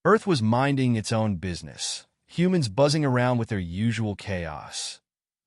Earth was minding its own business, humans buzzing around with their usual chaos.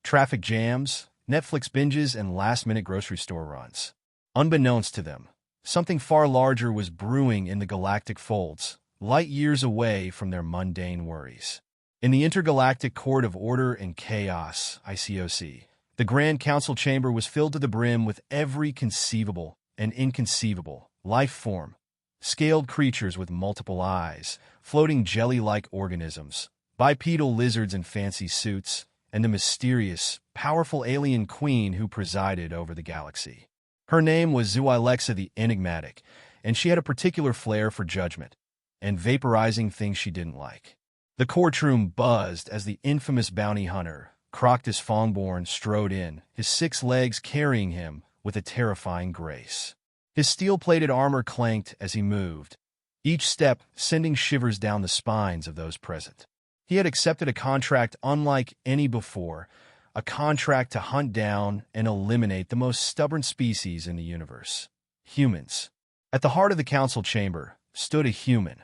Traffic jams, Netflix binges, and last-minute grocery store runs. Unbeknownst to them, something far larger was brewing in the galactic folds, light years away from their mundane worries. In the Intergalactic Court of Order and Chaos, ICOC, the Grand Council chamber was filled to the brim with every conceivable and inconceivable life form. Scaled creatures with multiple eyes, floating jelly-like organisms, bipedal lizards in fancy suits, and the mysterious, powerful alien queen who presided over the galaxy. Her name was Zy'lexa the Enigmatic, and she had a particular flair for judgment and vaporizing things she didn't like. The courtroom buzzed as the infamous bounty hunter, Kraktus Fangborn, strode in, his 6 legs carrying him with a terrifying grace. His steel-plated armor clanked as he moved, each step sending shivers down the spines of those present. He had accepted a contract unlike any before, a contract to hunt down and eliminate the most stubborn species in the universe, humans. At the heart of the council chamber stood a human,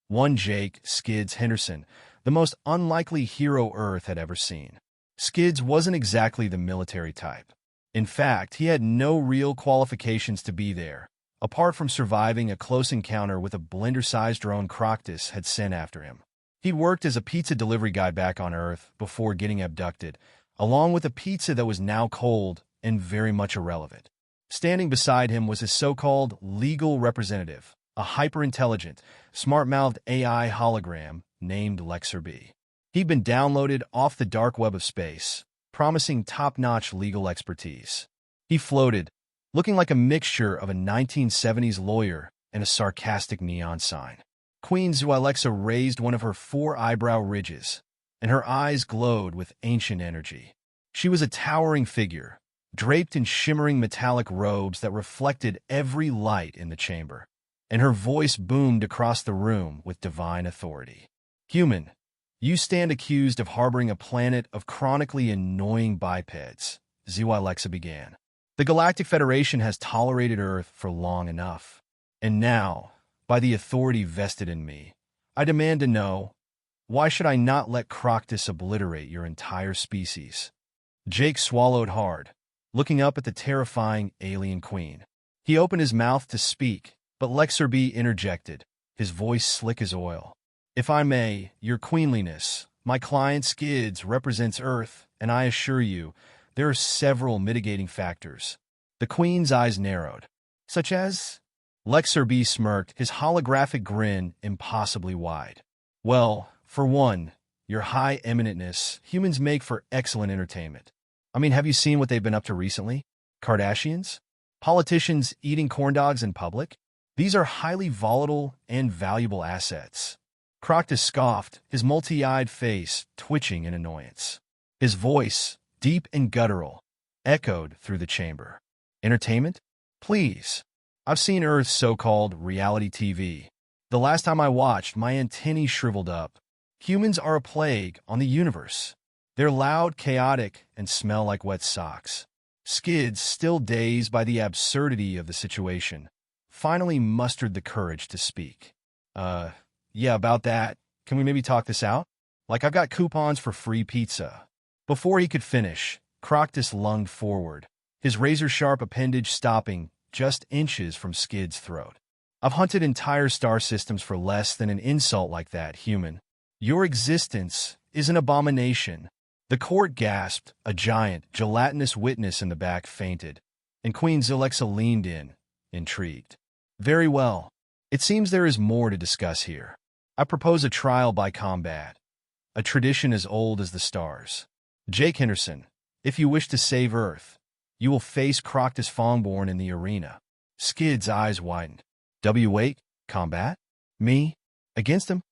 one Jake Skids Henderson, the most unlikely hero Earth had ever seen. Skids wasn't exactly the military type. In fact, he had no real qualifications to be there, apart from surviving a close encounter with a blender-sized drone Kraktus had sent after him. He worked as a pizza delivery guy back on Earth before getting abducted, along with a pizza that was now cold and very much irrelevant. Standing beside him was his so-called legal representative, a hyper-intelligent, smart-mouthed AI hologram named Lexer B. He'd been downloaded off the dark web of space, promising top-notch legal expertise. He floated, looking like a mixture of a 1970s lawyer and a sarcastic neon sign. Queen Zy'lexa raised one of her 4 eyebrow ridges, and her eyes glowed with ancient energy. She was a towering figure, draped in shimmering metallic robes that reflected every light in the chamber, and her voice boomed across the room with divine authority. "Human, you stand accused of harboring a planet of chronically annoying bipeds," Zy'lexa began. "The Galactic Federation has tolerated Earth for long enough. And now, by the authority vested in me, I demand to know, why should I not let Kraktus obliterate your entire species?" Jake swallowed hard, looking up at the terrifying alien queen. He opened his mouth to speak, but Lexer B interjected, his voice slick as oil. "If I may, your queenliness, my client Skids represents Earth, and I assure you, there are several mitigating factors." The queen's eyes narrowed. "Such as?" Lexer B smirked, his holographic grin impossibly wide. "Well, for one, your high eminentness, humans make for excellent entertainment. I mean, have you seen what they've been up to recently? Kardashians? Politicians eating corn dogs in public? These are highly volatile and valuable assets." Kraktus scoffed, his multi-eyed face twitching in annoyance. His voice, deep and guttural, echoed through the chamber. "Entertainment? Please. I've seen Earth's so-called reality TV. The last time I watched, my antennae shriveled up. Humans are a plague on the universe. They're loud, chaotic, and smell like wet socks." Skids, still dazed by the absurdity of the situation, finally mustered the courage to speak. Yeah, about that. Can we maybe talk this out? Like, I've got coupons for free pizza." Before he could finish, Kraktus lunged forward, his razor-sharp appendage stopping just inches from Skids' throat. "I've hunted entire star systems for less than an insult like that, human. Your existence is an abomination." The court gasped, a giant, gelatinous witness in the back fainted, and Queen Zy'lexa leaned in, intrigued. "Very well. It seems there is more to discuss here. I propose a trial by combat, a tradition as old as the stars. Jake Henderson, if you wish to save Earth, you will face Kraktus Fangborn in the arena." Skid's eyes widened. Wait, combat? Me? Against him?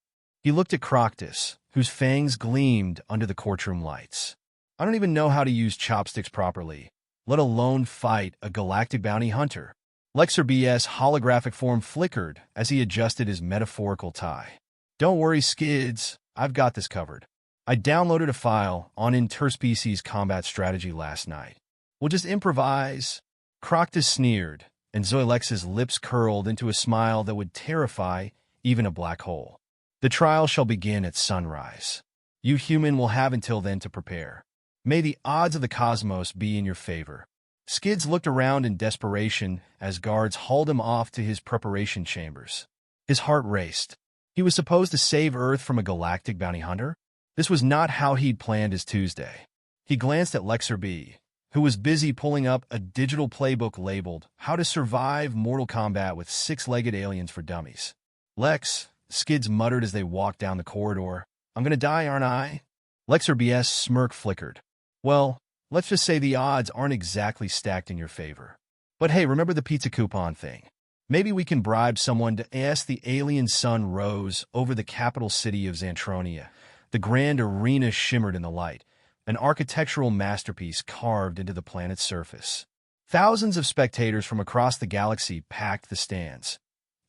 He looked at Kraktus, whose fangs gleamed under the courtroom lights. "I don't even know how to use chopsticks properly, let alone fight a galactic bounty hunter." Lexer B's holographic form flickered as he adjusted his metaphorical tie. "Don't worry, Skids, I've got this covered. I downloaded a file on interspecies combat strategy last night. We'll just improvise." Kraktus sneered, and Zy'lexa's lips curled into a smile that would terrify even a black hole. The trial shall begin at sunrise. You human will have until then to prepare. May the odds of the cosmos be in your favor. Skids looked around in desperation as guards hauled him off to his preparation chambers. His heart raced. He was supposed to save Earth from a galactic bounty hunter? This was not how he'd planned his Tuesday. He glanced at Lexer B, who was busy pulling up a digital playbook labeled How to Survive Mortal Kombat with Six-Legged Aliens for Dummies. Lex, Skids muttered as they walked down the corridor. I'm gonna die, aren't I? Lexer BS smirk flickered. Well, let's just say the odds aren't exactly stacked in your favor. But hey, remember the pizza coupon thing? Maybe we can bribe someone to ask the alien sun rose over the capital city of Xantronia. The grand arena shimmered in the light, an architectural masterpiece carved into the planet's surface. Thousands of spectators from across the galaxy packed the stands,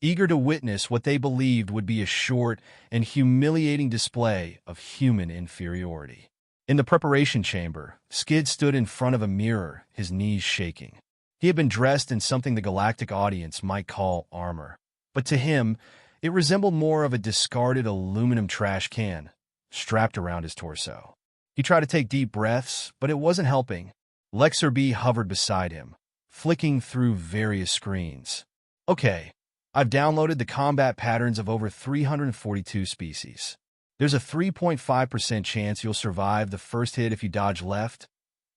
eager to witness what they believed would be a short and humiliating display of human inferiority. In the preparation chamber, Skid stood in front of a mirror, his knees shaking. He had been dressed in something the galactic audience might call armor, but to him, it resembled more of a discarded aluminum trash can, strapped around his torso. He tried to take deep breaths, but it wasn't helping. Lexer B hovered beside him, flicking through various screens. Okay, I've downloaded the combat patterns of over 342 species. There's a 3.5% chance you'll survive the first hit if you dodge left.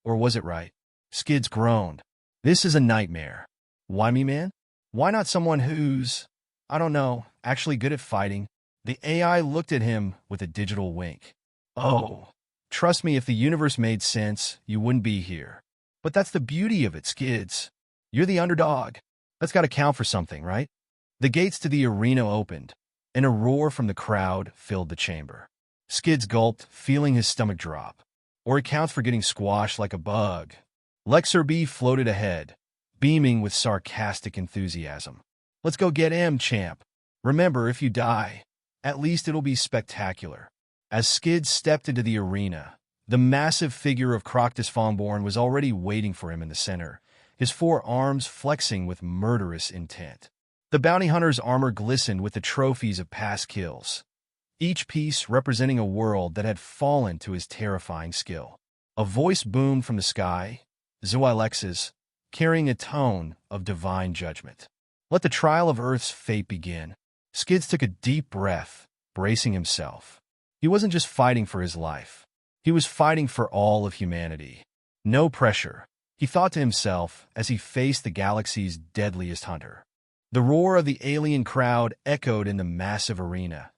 Or was it right? Skids groaned. This is a nightmare. Why me, man? Why not someone who's, I don't know, actually good at fighting? The AI looked at him with a digital wink. Oh, trust me, if the universe made sense, you wouldn't be here. But that's the beauty of it, Skids. You're the underdog. That's got to count for something, right? The gates to the arena opened, and a roar from the crowd filled the chamber. Skids gulped, feeling his stomach drop. Or it counts for getting squashed like a bug. Lexer B floated ahead, beaming with sarcastic enthusiasm. Let's go get him, champ. Remember, if you die, at least it'll be spectacular. As Skids stepped into the arena, the massive figure of Kraktus Fangborn was already waiting for him in the center, his four arms flexing with murderous intent. The bounty hunter's armor glistened with the trophies of past kills, each piece representing a world that had fallen to his terrifying skill. A voice boomed from the sky, Zy'lexa's, carrying a tone of divine judgment. Let the trial of Earth's fate begin. Skids took a deep breath, bracing himself. He wasn't just fighting for his life. He was fighting for all of humanity. No pressure, he thought to himself as he faced the galaxy's deadliest hunter. The roar of the alien crowd echoed in the massive arena,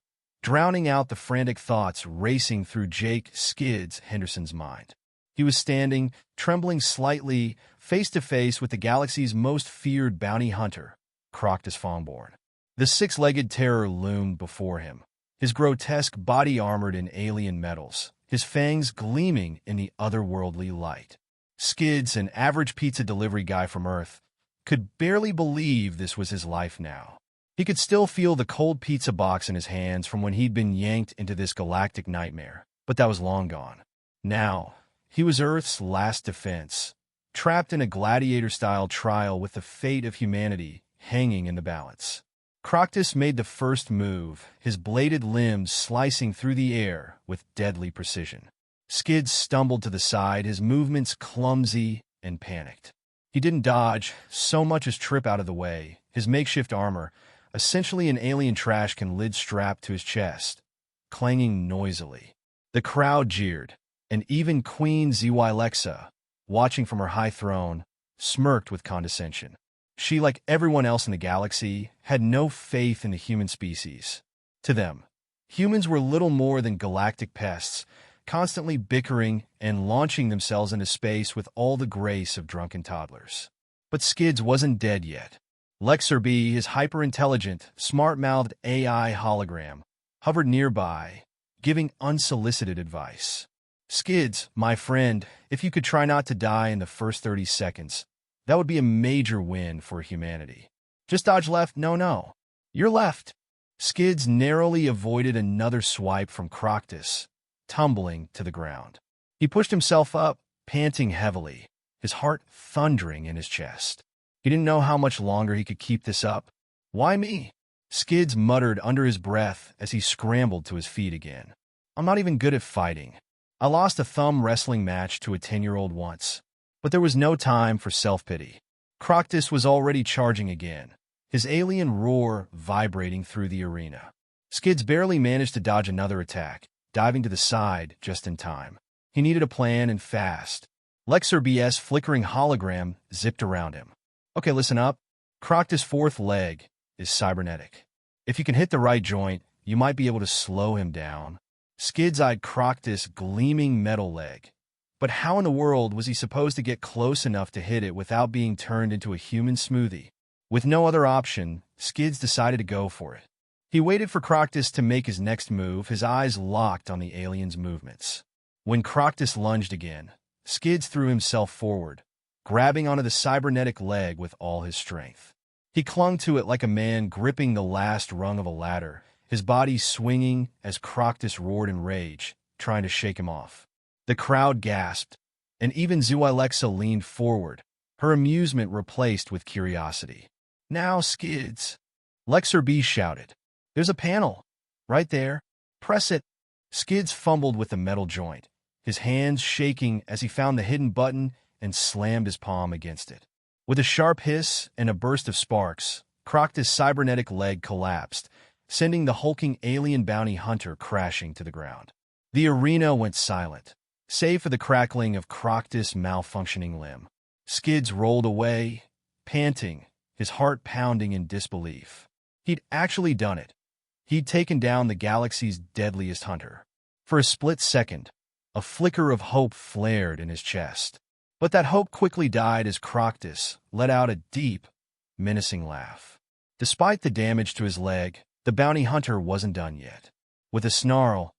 drowning out the frantic thoughts racing through Jake Skids Henderson's mind. He was standing, trembling slightly, face to face with the galaxy's most feared bounty hunter, Kraktus Fangborn. The six-legged terror loomed before him, his grotesque body armored in alien metals, his fangs gleaming in the otherworldly light. Skids, an average pizza delivery guy from Earth, could barely believe this was his life now. He could still feel the cold pizza box in his hands from when he'd been yanked into this galactic nightmare, but that was long gone. Now, he was Earth's last defense, trapped in a gladiator-style trial with the fate of humanity hanging in the balance. Kraktus made the first move, his bladed limbs slicing through the air with deadly precision. Skids stumbled to the side, his movements clumsy and panicked. He didn't dodge, so much as trip out of the way, his makeshift armor, essentially an alien trash can lid strapped to his chest, clanging noisily. The crowd jeered, and even Queen Zy'lexa, watching from her high throne, smirked with condescension. She, like everyone else in the galaxy, had no faith in the human species. To them, humans were little more than galactic pests, constantly bickering and launching themselves into space with all the grace of drunken toddlers. But Skids wasn't dead yet. Lexer B, his hyper-intelligent, smart-mouthed AI hologram, hovered nearby, giving unsolicited advice. Skids, my friend, if you could try not to die in the first 30 seconds, that would be a major win for humanity. Just dodge left, no. You're left. Skids narrowly avoided another swipe from Kraktus, tumbling to the ground. He pushed himself up, panting heavily, his heart thundering in his chest. He didn't know how much longer he could keep this up. Why me? Skids muttered under his breath as he scrambled to his feet again. I'm not even good at fighting. I lost a thumb wrestling match to a 10-year-old once. But there was no time for self-pity. Kraktus was already charging again, his alien roar vibrating through the arena. Skids barely managed to dodge another attack, diving to the side just in time. He needed a plan and fast. Zy'lexa's flickering hologram zipped around him. Okay, listen up. Kraktus' fourth leg is cybernetic. If you can hit the right joint, you might be able to slow him down. Skids eyed Kraktus' gleaming metal leg. But how in the world was he supposed to get close enough to hit it without being turned into a human smoothie? With no other option, Skids decided to go for it. He waited for Kraktus to make his next move, his eyes locked on the alien's movements. When Kraktus lunged again, Skids threw himself forward, grabbing onto the cybernetic leg with all his strength. He clung to it like a man gripping the last rung of a ladder, his body swinging as Kraktus roared in rage, trying to shake him off. The crowd gasped, and even Zy'lexa leaned forward, her amusement replaced with curiosity. Now, Skids! Zy'lexa shouted. There's a panel. Right there. Press it. Skids fumbled with the metal joint, his hands shaking as he found the hidden button and slammed his palm against it. With a sharp hiss and a burst of sparks, Kraktus' cybernetic leg collapsed, sending the hulking alien bounty hunter crashing to the ground. The arena went silent, save for the crackling of Kraktus' malfunctioning limb. Skids rolled away, panting, his heart pounding in disbelief. He'd actually done it. He'd taken down the galaxy's deadliest hunter. For a split second, a flicker of hope flared in his chest. But that hope quickly died as Kraktus let out a deep, menacing laugh. Despite the damage to his leg, the bounty hunter wasn't done yet. With a snarl,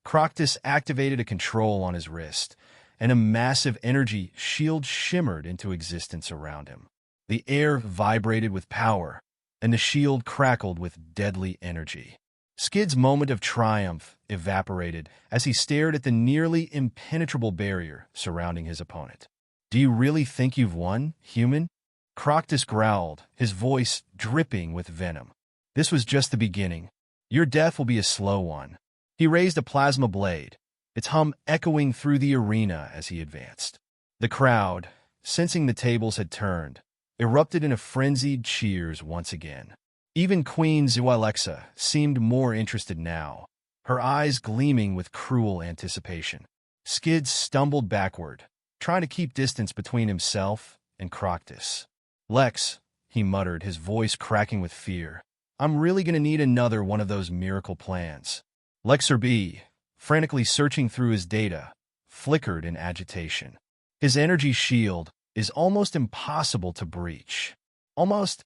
Kraktus activated a control on his wrist, and a massive energy shield shimmered into existence around him. The air vibrated with power, and the shield crackled with deadly energy. Skids' moment of triumph evaporated as he stared at the nearly impenetrable barrier surrounding his opponent. Do you really think you've won, human? Kraktus growled, his voice dripping with venom. This was just the beginning. Your death will be a slow one. He raised a plasma blade, its hum echoing through the arena as he advanced. The crowd, sensing the tables had turned, erupted in a frenzied cheers once again. Even Queen Zy'lexa seemed more interested now, her eyes gleaming with cruel anticipation. Skids stumbled backward, trying to keep distance between himself and Kraktus. Lex, he muttered, his voice cracking with fear. I'm really going to need another one of those miracle plans. Zy'lexa, frantically searching through his data, flickered in agitation. His energy shield is almost impossible to breach. Almost.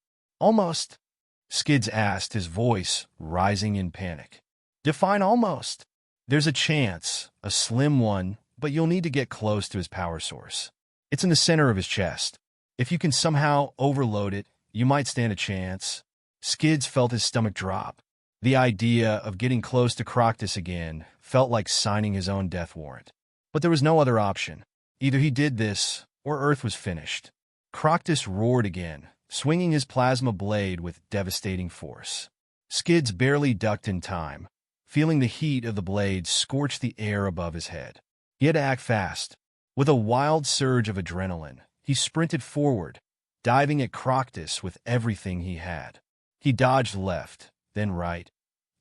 Skids asked, his voice rising in panic. Define almost. There's a chance, a slim one, but you'll need to get close to his power source. It's in the center of his chest. If you can somehow overload it, you might stand a chance. Skids felt his stomach drop. The idea of getting close to Kraktus again felt like signing his own death warrant. But there was no other option. Either he did this, or Earth was finished. Kraktus roared again, swinging his plasma blade with devastating force. Skids barely ducked in time, feeling the heat of the blade scorch the air above his head. He had to act fast. With a wild surge of adrenaline, he sprinted forward, diving at Kraktus with everything he had. He dodged left, then right,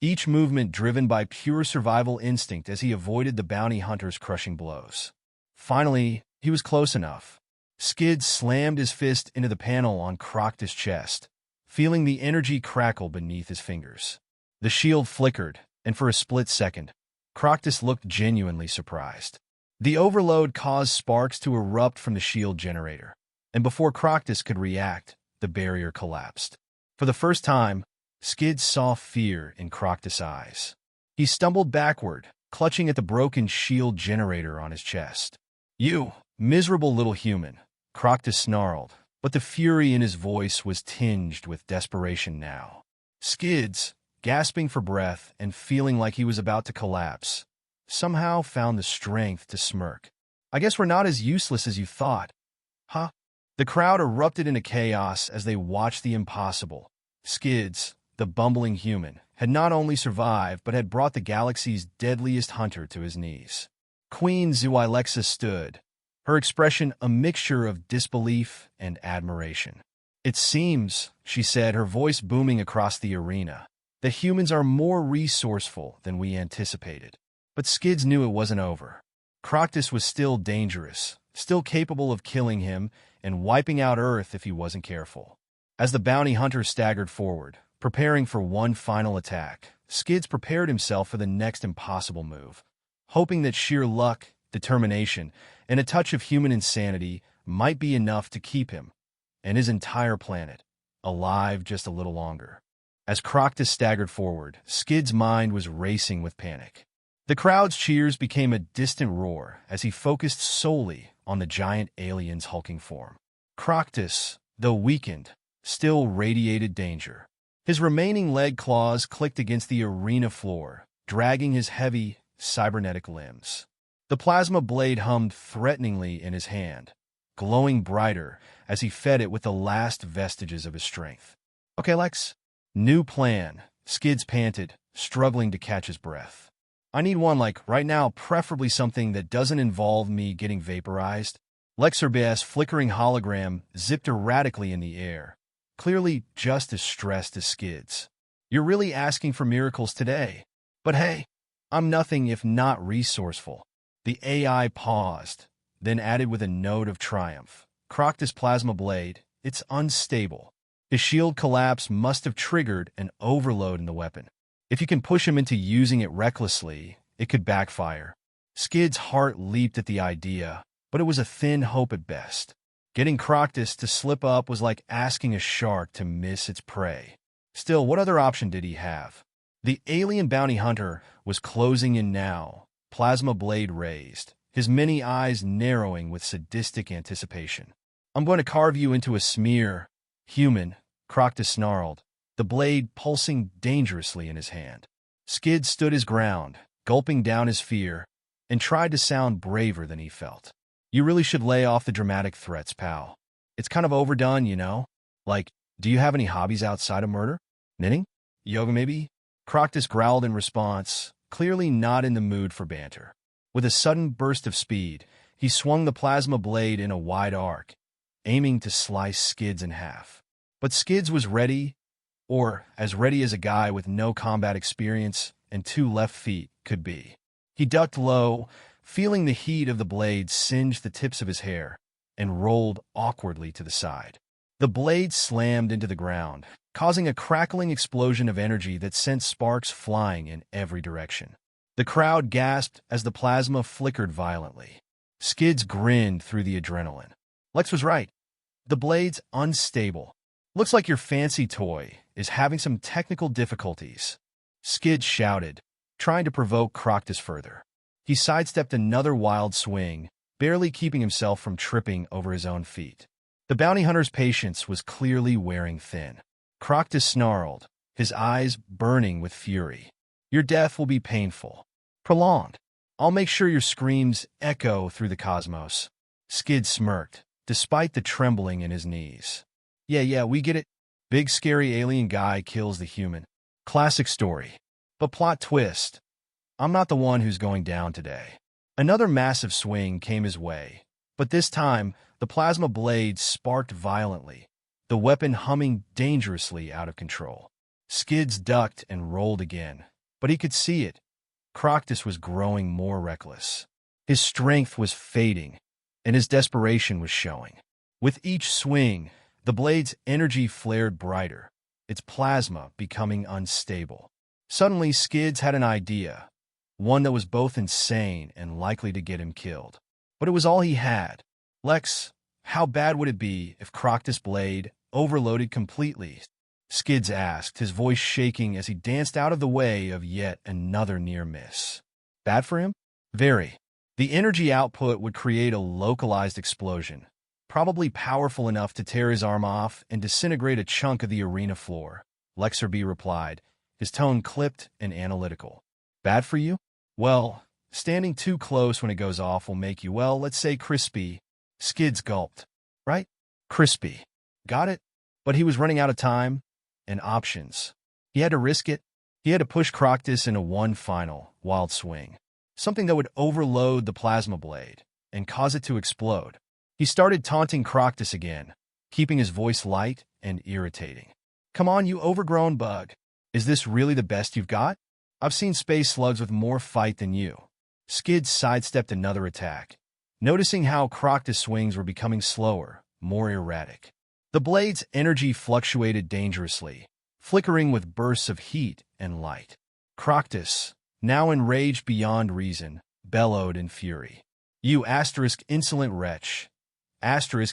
each movement driven by pure survival instinct as he avoided the bounty hunter's crushing blows. Finally, he was close enough. Skids slammed his fist into the panel on Kraktus' chest, feeling the energy crackle beneath his fingers. The shield flickered, and for a split second, Kraktus looked genuinely surprised. The overload caused sparks to erupt from the shield generator, and before Kraktus could react, the barrier collapsed. For the first time, Skids saw fear in Kraktus' eyes. He stumbled backward, clutching at the broken shield generator on his chest. You, miserable little human, Kraktus snarled, but the fury in his voice was tinged with desperation now. Skids, gasping for breath and feeling like he was about to collapse, somehow found the strength to smirk. I guess we're not as useless as you thought. Huh? The crowd erupted into chaos as they watched the impossible. Skids, the bumbling human, had not only survived but had brought the galaxy's deadliest hunter to his knees. Queen Zy'lexa stood, her expression a mixture of disbelief and admiration. "It seems," she said, her voice booming across the arena, "that humans are more resourceful than we anticipated." But Skids knew it wasn't over. Kraktus was still dangerous, still capable of killing him and wiping out Earth if he wasn't careful. As the bounty hunter staggered forward, preparing for one final attack, Skids prepared himself for the next impossible move, hoping that sheer luck, determination, and a touch of human insanity might be enough to keep him and his entire planet alive just a little longer. As Kraktus staggered forward, Skids' mind was racing with panic. The crowd's cheers became a distant roar as he focused solely on the giant alien's hulking form. Kraktus, though weakened, still radiated danger. His remaining leg claws clicked against the arena floor, dragging his heavy, cybernetic limbs. The plasma blade hummed threateningly in his hand, glowing brighter as he fed it with the last vestiges of his strength. "Okay, Lex." "New plan," Skids panted, struggling to catch his breath. "I need one like right now, preferably something that doesn't involve me getting vaporized." Lexerba's flickering hologram zipped erratically in the air, clearly just as stressed as Skids. "You're really asking for miracles today. But hey, I'm nothing if not resourceful." The AI paused, then added with a note of triumph. "Kraktus plasma blade, it's unstable. His shield collapse must have triggered an overload in the weapon. If you can push him into using it recklessly, it could backfire." Skids' heart leaped at the idea, but it was a thin hope at best. Getting Kraktus to slip up was like asking a shark to miss its prey. Still, what other option did he have? The alien bounty hunter was closing in now, plasma blade raised, his many eyes narrowing with sadistic anticipation. "I'm going to carve you into a smear, human," Kraktus snarled, the blade pulsing dangerously in his hand. Skid stood his ground, gulping down his fear, and tried to sound braver than he felt. "You really should lay off the dramatic threats, pal. It's kind of overdone, you know? Like, do you have any hobbies outside of murder? Knitting? Yoga, maybe?" Kraktus growled in response, clearly not in the mood for banter. With a sudden burst of speed, he swung the plasma blade in a wide arc, aiming to slice Skids in half. But Skids was ready, or as ready as a guy with no combat experience and 2 left feet could be. He ducked low, feeling the heat of the blade singe the tips of his hair, and rolled awkwardly to the side. The blade slammed into the ground, causing a crackling explosion of energy that sent sparks flying in every direction. The crowd gasped as the plasma flickered violently. Skids grinned through the adrenaline. Lex was right. The blade's unstable. "Looks like your fancy toy is having some technical difficulties," Skids shouted, trying to provoke Kraktus further. He sidestepped another wild swing, barely keeping himself from tripping over his own feet. The bounty hunter's patience was clearly wearing thin. Kraktus snarled, his eyes burning with fury. "Your death will be painful. Prolonged. I'll make sure your screams echo through the cosmos." Skid smirked, despite the trembling in his knees. Yeah, we get it. Big scary alien guy kills the human. Classic story. But plot twist. I'm not the one who's going down today. Another massive swing came his way, but this time, the plasma blade sparked violently, the weapon humming dangerously out of control. Skids ducked and rolled again, but he could see it. Kraktus was growing more reckless. His strength was fading, and his desperation was showing. With each swing, the blade's energy flared brighter, its plasma becoming unstable. Suddenly, Skids had an idea, one that was both insane and likely to get him killed. But it was all he had. "Lex, how bad would it be if Kraktus' blade overloaded completely?" Skids asked, his voice shaking as he danced out of the way of yet another near miss. "Bad for him?" "Very. The energy output would create a localized explosion, probably powerful enough to tear his arm off and disintegrate a chunk of the arena floor," Lexerby replied, his tone clipped and analytical. "Bad for you? Well, standing too close when it goes off will make you, well, let's say crispy." Skids gulped. "Right? Crispy. Got it?" But he was running out of time and options. He had to risk it. He had to push Kraktus into one final, wild swing. Something that would overload the plasma blade and cause it to explode. He started taunting Kraktus again, keeping his voice light and irritating. "Come on, you overgrown bug. Is this really the best you've got? I've seen space slugs with more fight than you." Skids sidestepped another attack, noticing how Kraktus' swings were becoming slower, more erratic. The blade's energy fluctuated dangerously, flickering with bursts of heat and light. Kraktus, now enraged beyond reason, bellowed in fury. "You insolent wretch."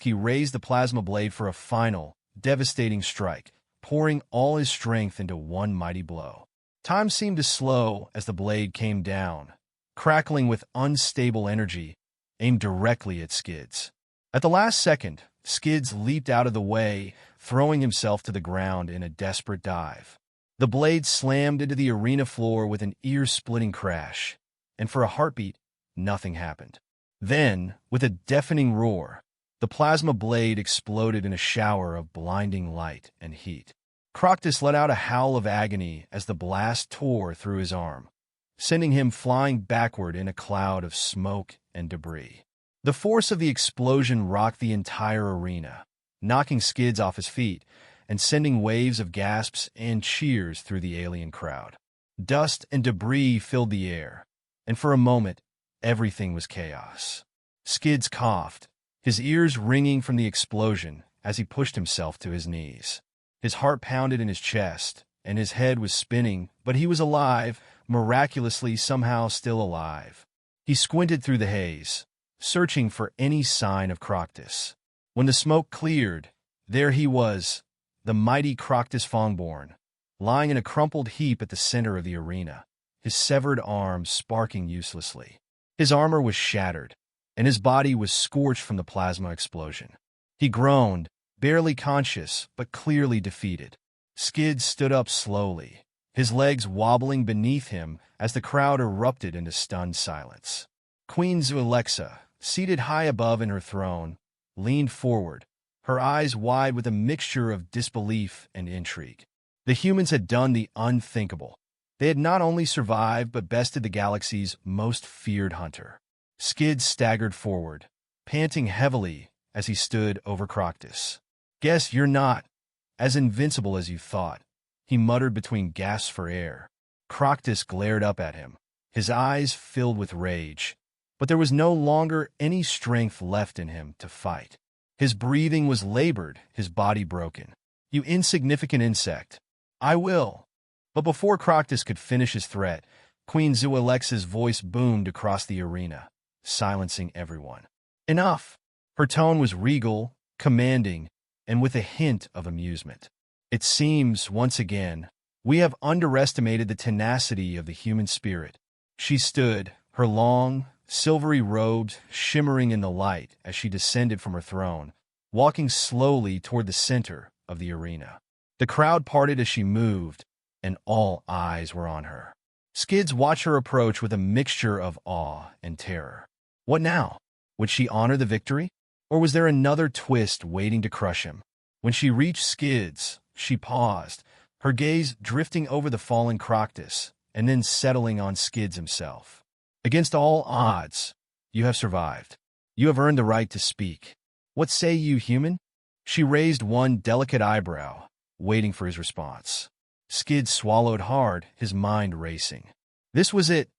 He raised the plasma blade for a final, devastating strike, pouring all his strength into one mighty blow. Time seemed to slow as the blade came down, crackling with unstable energy, aimed directly at Skids. At the last second, Skids leaped out of the way, throwing himself to the ground in a desperate dive. The blade slammed into the arena floor with an ear-splitting crash, and for a heartbeat, nothing happened. Then, with a deafening roar, the plasma blade exploded in a shower of blinding light and heat. Kraktus let out a howl of agony as the blast tore through his arm, sending him flying backward in a cloud of smoke and debris. The force of the explosion rocked the entire arena, knocking Skids off his feet and sending waves of gasps and cheers through the alien crowd. Dust and debris filled the air, and for a moment, everything was chaos. Skids coughed, his ears ringing from the explosion as he pushed himself to his knees. His heart pounded in his chest, and his head was spinning, but he was alive, miraculously somehow still alive. He squinted through the haze, searching for any sign of Kraktus. When the smoke cleared, there he was, the mighty Kraktus Fangborn, lying in a crumpled heap at the center of the arena, his severed arms sparking uselessly. His armor was shattered, and his body was scorched from the plasma explosion. He groaned, barely conscious, but clearly defeated. Skids stood up slowly, his legs wobbling beneath him as the crowd erupted into stunned silence. Queen Zy'lexa, seated high above in her throne, leaned forward, her eyes wide with a mixture of disbelief and intrigue. The humans had done the unthinkable. They had not only survived but bested the galaxy's most feared hunter. Skids staggered forward, panting heavily as he stood over Kraktus. "Guess you're not as invincible as you thought," he muttered between gasps for air. Kraktus glared up at him, his eyes filled with rage, but there was no longer any strength left in him to fight. His breathing was labored, his body broken. "You insignificant insect. I will." But before Kraktus could finish his threat, Queen Zy'lexa's voice boomed across the arena, silencing everyone. "Enough!" Her tone was regal, commanding, and with a hint of amusement. "It seems, once again, we have underestimated the tenacity of the human spirit." She stood, her long, silvery robes shimmering in the light as she descended from her throne, walking slowly toward the center of the arena. The crowd parted as she moved, and all eyes were on her. Skids watched her approach with a mixture of awe and terror. What now? Would she honor the victory? Or was there another twist waiting to crush him? When she reached Skids, she paused, her gaze drifting over the fallen Kraktus, and then settling on Skids himself. "Against all odds, you have survived. You have earned the right to speak. What say you, human?" She raised one delicate eyebrow, waiting for his response. Skids swallowed hard, his mind racing. This was it,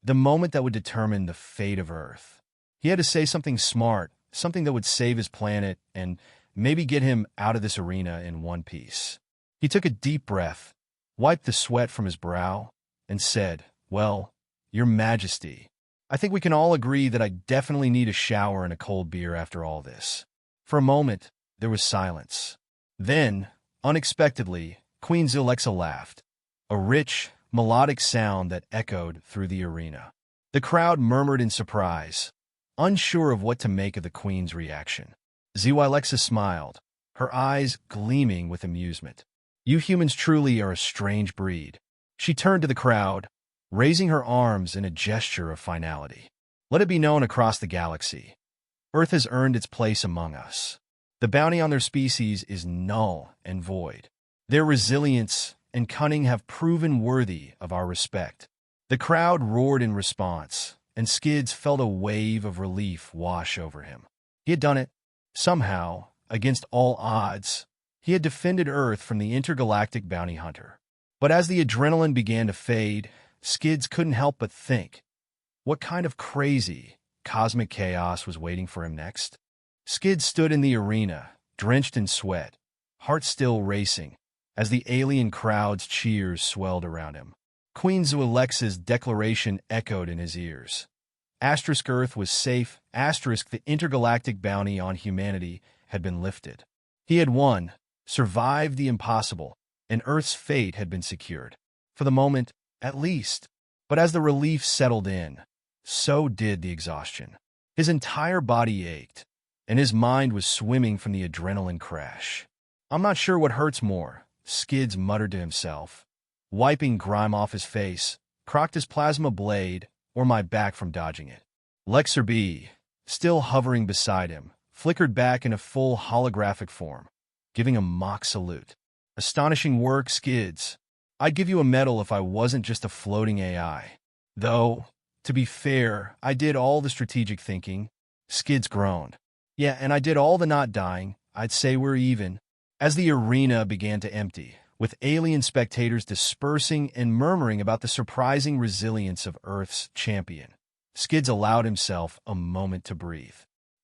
the moment that would determine the fate of Earth. He had to say something smart, something that would save his planet and maybe get him out of this arena in one piece. He took a deep breath, wiped the sweat from his brow, and said, "Well, Your Majesty, I think we can all agree that I definitely need a shower and a cold beer after all this." For a moment, there was silence. Then, unexpectedly, Queen Zy'lexa laughed, a rich, melodic sound that echoed through the arena. The crowd murmured in surprise, unsure of what to make of the Queen's reaction. Zy'lexa smiled, her eyes gleaming with amusement. "You humans truly are a strange breed." She turned to the crowd, raising her arms in a gesture of finality. "Let it be known across the galaxy. Earth has earned its place among us. The bounty on their species is null and void. Their resilience, and cunning have proven worthy of our respect. The crowd roared in response, and Skids felt a wave of relief wash over him. He had done it. Somehow, against all odds, he had defended Earth from the intergalactic bounty hunter. But as the adrenaline began to fade, Skids couldn't help but think, what kind of crazy, cosmic chaos was waiting for him next? Skids stood in the arena, drenched in sweat, heart still racing, as the alien crowd's cheers swelled around him. Queen Zy'lexa's declaration echoed in his ears. Asterisk Earth was safe, asterisk the intergalactic bounty on humanity had been lifted. He had won, survived the impossible, and Earth's fate had been secured. For the moment, at least. But as the relief settled in, so did the exhaustion. His entire body ached, and his mind was swimming from the adrenaline crash. I'm not sure what hurts more, Skids muttered to himself, wiping grime off his face, Kraktus plasma blade, or my back from dodging it. Lexer B, still hovering beside him, flickered back in a full holographic form, giving a mock salute. Astonishing work, Skids. I'd give you a medal if I wasn't just a floating AI. Though, to be fair, I did all the strategic thinking. Skids groaned. Yeah, and I did all the not dying. I'd say we're even. As the arena began to empty, with alien spectators dispersing and murmuring about the surprising resilience of Earth's champion, Skids allowed himself a moment to breathe.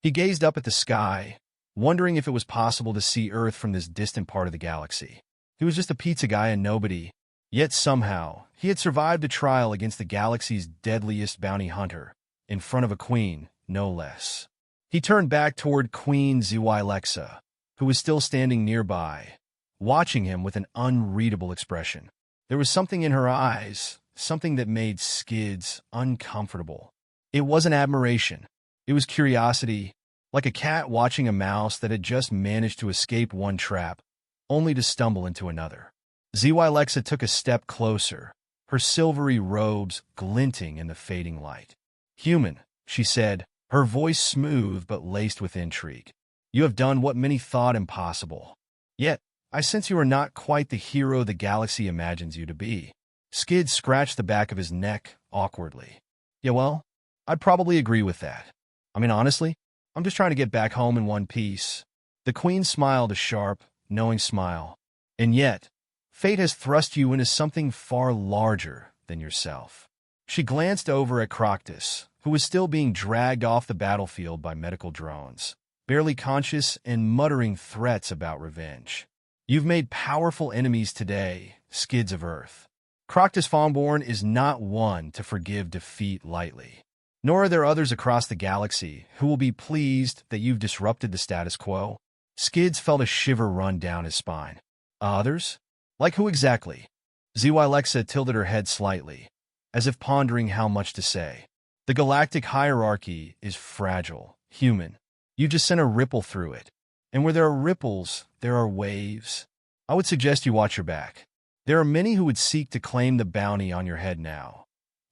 He gazed up at the sky, wondering if it was possible to see Earth from this distant part of the galaxy. He was just a pizza guy and nobody, yet somehow he had survived a trial against the galaxy's deadliest bounty hunter, in front of a queen, no less. He turned back toward Queen Zy'lexa, who was still standing nearby, watching him with an unreadable expression. There was something in her eyes, something that made Skids uncomfortable. It wasn't admiration. It was curiosity, like a cat watching a mouse that had just managed to escape one trap, only to stumble into another. Zy'lexa took a step closer, her silvery robes glinting in the fading light. "Human," she said, her voice smooth but laced with intrigue. "You have done what many thought impossible. Yet, I sense you are not quite the hero the galaxy imagines you to be." Skid scratched the back of his neck awkwardly. "Yeah, well, I'd probably agree with that. I mean, honestly, I'm just trying to get back home in one piece." The Queen smiled a sharp, knowing smile. "And yet, fate has thrust you into something far larger than yourself." She glanced over at Kraktus, who was still being dragged off the battlefield by medical drones, barely conscious and muttering threats about revenge. "You've made powerful enemies today, Skids of Earth. Kraktus Fangborn is not one to forgive defeat lightly. Nor are there others across the galaxy who will be pleased that you've disrupted the status quo." Skids felt a shiver run down his spine. "Others? Like who exactly?" Zy'lexa tilted her head slightly, as if pondering how much to say. "The galactic hierarchy is fragile, human. You just sent a ripple through it. And where there are ripples, there are waves. I would suggest you watch your back. There are many who would seek to claim the bounty on your head now,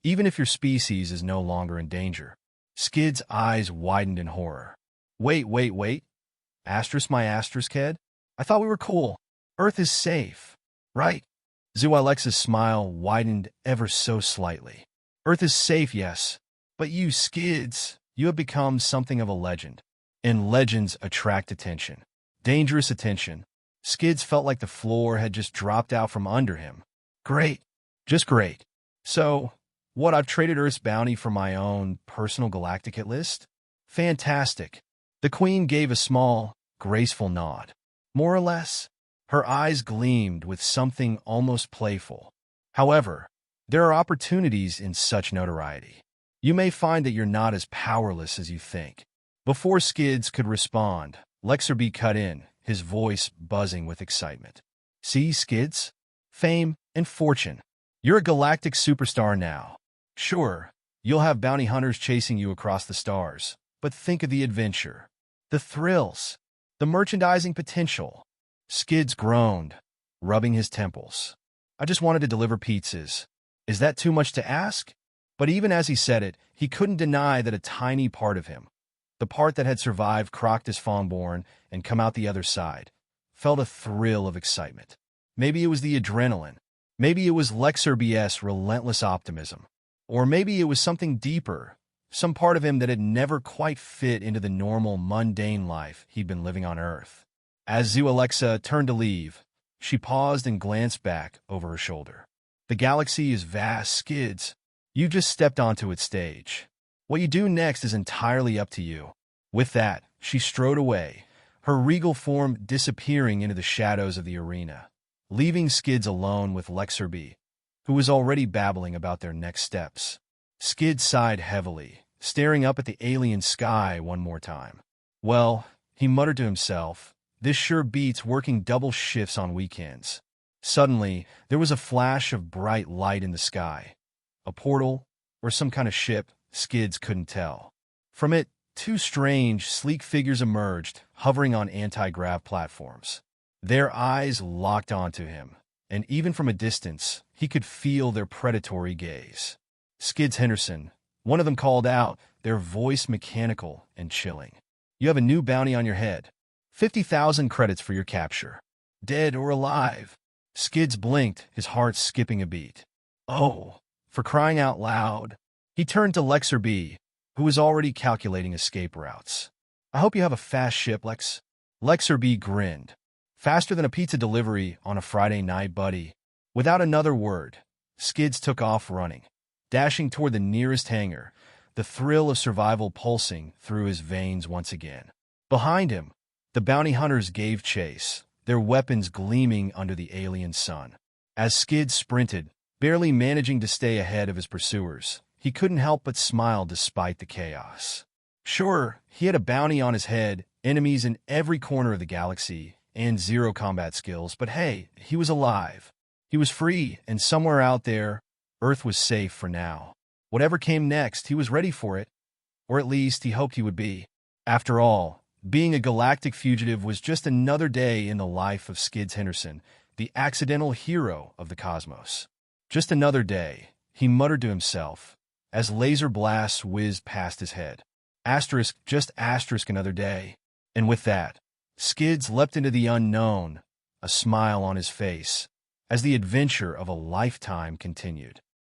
even if your species is no longer in danger." Skid's eyes widened in horror. Wait. Asterisk my asterisk head? I thought we were cool. Earth is safe, right?" Zy'lexa's smile widened ever so slightly. "Earth is safe, yes. But you, Skids, you have become something of a legend. And legends attract attention. Dangerous attention." Skids felt like the floor had just dropped out from under him. "Great. Just great. So, what, I've traded Earth's bounty for my own personal galactic hit list? Fantastic." The Queen gave a small, graceful nod. "More or less." Her eyes gleamed with something almost playful. "However, there are opportunities in such notoriety. You may find that you're not as powerless as you think." Before Skids could respond, Lexer cut in, his voice buzzing with excitement. "See, Skids? Fame and fortune. You're a galactic superstar now. Sure, you'll have bounty hunters chasing you across the stars, but think of the adventure, the thrills, the merchandising potential." Skids groaned, rubbing his temples. "I just wanted to deliver pizzas. Is that too much to ask?" But even as he said it, he couldn't deny that a tiny part of him, the part that had survived Kraktus Fangborn and come out the other side, felt a thrill of excitement. Maybe it was the adrenaline, Maybe it was Lexer's relentless optimism. Or maybe it was something deeper, some part of him that had never quite fit into the normal, mundane life he'd been living on Earth. As Zy'lexa turned to leave, she paused and glanced back over her shoulder. The galaxy is vast, Skids. You just stepped onto its stage. What you do next is entirely up to you. With that, she strode away, her regal form disappearing into the shadows of the arena, leaving Skids alone with Lexer, who was already babbling about their next steps. Skids sighed heavily, staring up at the alien sky one more time. Well, he muttered to himself, this sure beats working double shifts on weekends. Suddenly, there was a flash of bright light in the sky. A portal, or some kind of ship, Skids couldn't tell. From it, two strange, sleek figures emerged, hovering on anti-grav platforms. Their eyes locked onto him, and even from a distance, he could feel their predatory gaze. Skids Henderson, one of them called out, their voice mechanical and chilling. You have a new bounty on your head. 50,000 credits for your capture. Dead or alive? Skids blinked, his heart skipping a beat. Oh, for crying out loud. He turned to Lexer, who was already calculating escape routes. I hope you have a fast ship, Lex. Lexer grinned. Faster than a pizza delivery on a Friday night, buddy. Without another word, Skids took off running, dashing toward the nearest hangar, the thrill of survival pulsing through his veins once again. Behind him, the bounty hunters gave chase, their weapons gleaming under the alien sun. As Skids sprinted, barely managing to stay ahead of his pursuers, he couldn't help but smile despite the chaos. Sure, he had a bounty on his head, enemies in every corner of the galaxy, and zero combat skills, but hey, he was alive. He was free, and somewhere out there, Earth was safe for now. Whatever came next, he was ready for it. Or at least he hoped he would be. After all, being a galactic fugitive was just another day in the life of Skids Henderson, the accidental hero of the cosmos. Just another day, he muttered to himself, as laser blasts whizzed past his head. Asterisk, just asterisk another day. And with that, Skids leapt into the unknown, a smile on his face, as the adventure of a lifetime continued.